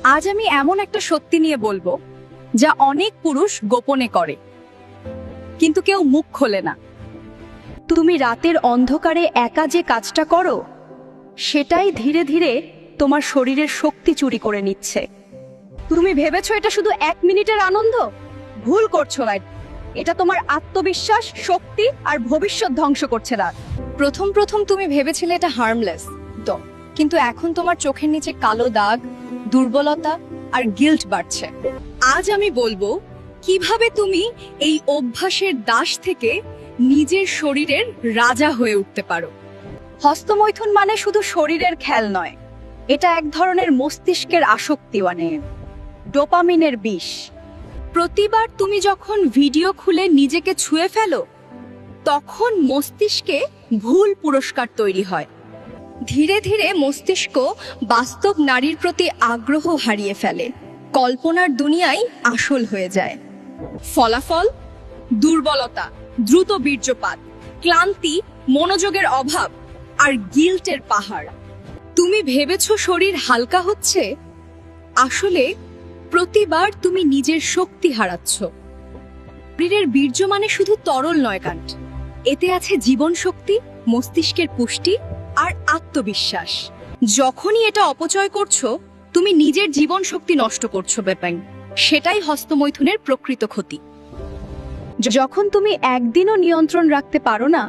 আজ আমি এমন একটা সত্যি নিয়ে বলবো যা অনেক পুরুষ গোপনে করে, কিন্তু কেউ মুখ খোলে না। তুমি রাতের অন্ধকারে একা যে কাজটা করো, সেটাই ধীরে ধীরে তোমার শরীরের শক্তি চুরি করে নিচ্ছে। তুমি ভেবেছো এটা শুধু 1 মিনিটের আনন্দ? ভুল করছো না। এটা তোমার আত্মবিশ্বাস, শক্তি আর ভবিষ্যৎ ধ্বংস করছে। না, প্রথম প্রথম তুমি ভেবেছিলে এটা হার্মলেস, কিন্তু এখন তোমার চোখের নিচে কালো দাগ, দুর্বলতা আর গিল্ট বাড়ছে। আজ আমি বলবো কিভাবে তুমি এই অভ্যাসের দাস থেকে নিজের শরীরের রাজা হয়ে উঠতে পারো। হস্তমৈথুন মানে শুধু শরীরের খেল নয়, এটা এক ধরনের মস্তিষ্কের আসক্তি, মানে ডোপামিনের বিষ। প্রতিবার তুমি যখন ভিডিও খুলে নিজেকে ছুঁয়ে ফেলো, তখন মস্তিষ্কে ভুল পুরস্কার তৈরি হয়। ধীরে ধীরে মস্তিষ্ক বাস্তব নারীর প্রতি আগ্রহ হারিয়ে ফেলে, কল্পনার দুনিয়ায় আসল হয়ে যায়। ফলাফল: দুর্বলতা, দ্রুত বীর্যপাত, ক্লান্তি, মনোযোগের অভাব আর গিল্টের পাহাড়। তুমি ভেবেছো শরীর হালকা হচ্ছে, আসলে প্রতিবার তুমি নিজের শক্তি হারাচ্ছ। শরীরের বীর্য মানে শুধু তরল নয় কাণ্ড, এতে আছে জীবন শক্তি, মস্তিষ্কের পুষ্টি আর আত্মবিশ্বাস। যখনই এটা অপচয় করছো, তুমি নিজের জীবন শক্তি নষ্ট করছো। ব্যাপার সেটাই হস্তমৈথুনের প্রকৃত ক্ষতি। যখন তুমি একদিনও নিয়ন্ত্রণ রাখতে পারো না,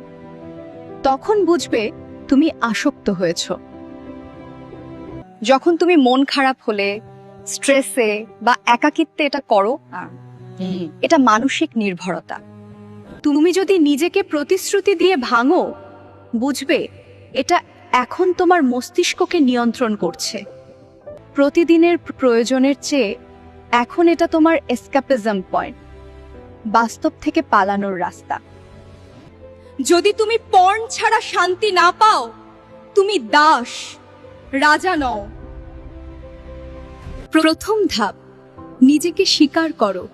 তখন বুঝবে তুমি আসক্ত হয়েছ। যখন তুমি মন খারাপ হলে, স্ট্রেসে বা একাকিত্বে এটা করো, এটা মানসিক নির্ভরতা। তুমি যদি নিজেকে প্রতিশ্রুতি দিয়ে ভাঙো, বুঝবে এটা এখন তোমার মস্তিষ্ককে নিয়ন্ত্রণ করছে। প্রতিদিনের প্রয়োজনের চেয়ে এখন এটা তোমার এসকেপিজম পয়েন্ট, বাস্তব থেকে পালানোর রাস্তা। যদি তুমি পর্ন ছাড়া শান্তি না পাও, তুমি দাস, রাজা নও। প্রথম ধাপ: নিজেকে স্বীকার করো,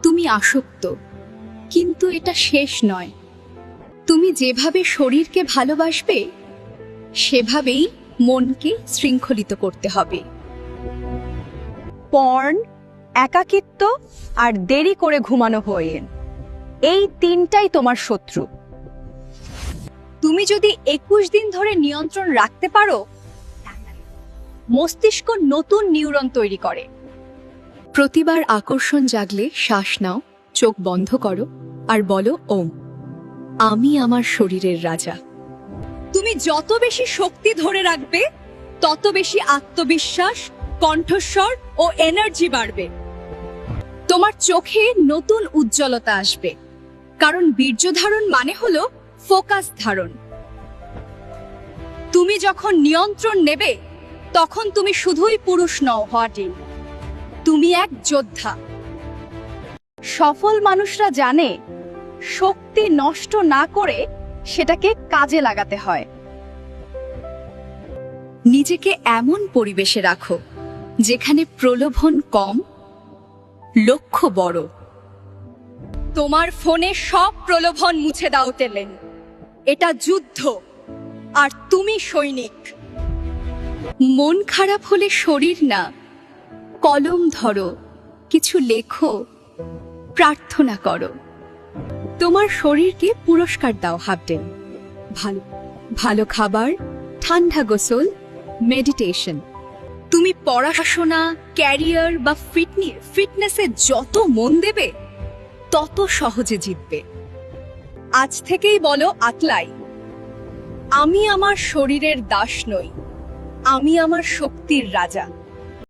তুমি আসক্ত। কিন্তু এটা শেষ নয়। তুমি যেভাবে শরীরকে ভালোবাসবে, সেভাবেই মনকে শৃঙ্খলিত করতে হবে। পর্ন, একাকিত্ব আর দেরি করে ঘুমানো হয়ে, এই তিনটাই তোমার শত্রু। তুমি যদি 21 দিন ধরে নিয়ন্ত্রণ রাখতে পারো, মস্তিষ্ক নতুন নিউরন তৈরি করে। প্রতিবার আকর্ষণ জাগলে শ্বাস নাও, চোখ বন্ধ করো আর বলো, ওম, আমি আমার শরীরের রাজা। তুমি যত বেশি শক্তি ধরে রাখবে, তত বেশি আত্মবিশ্বাস, কণ্ঠস্বর ও এনার্জি বাড়বে। তোমার চোখে নতুন উজ্জ্বলতা আসবে, কারণ বীর্য ধারণ মানে হলো ফোকাস ধারণ। তুমি যখন নিয়ন্ত্রণ নেবে, তখন তুমি শুধুই পুরুষ নও, তুমি এক যোদ্ধা। সফল মানুষরা জানে শক্তি নষ্ট না করে সেটাকে কাজে লাগাতে হয়। নিজেকে এমন পরিবেশে রাখো যেখানে প্রলোভন কম, লক্ষ্য বড়। তোমার ফোনে সব প্রলোভন মুছে দাও টেলেন। এটা যুদ্ধ, আর তুমি সৈনিক। মন খারাপ হলে শরীর না, কলম ধরো, কিছু লেখো, প্রার্থনা করো। তোমার শরীরকে পুরস্কার দাও। হাবডেন ভালো ভালো খাবার, ঠান্ডা গোসল, মেডিটেশন। তুমি পড়াশোনা, ক্যারিয়ার বা ফিটনেসে যত মন দেবে, তত সহজে জিতবে। আজ থেকেই বলো আতলাই, আমি আমার শরীরের দাস নই, আমি আমার শক্তির রাজা।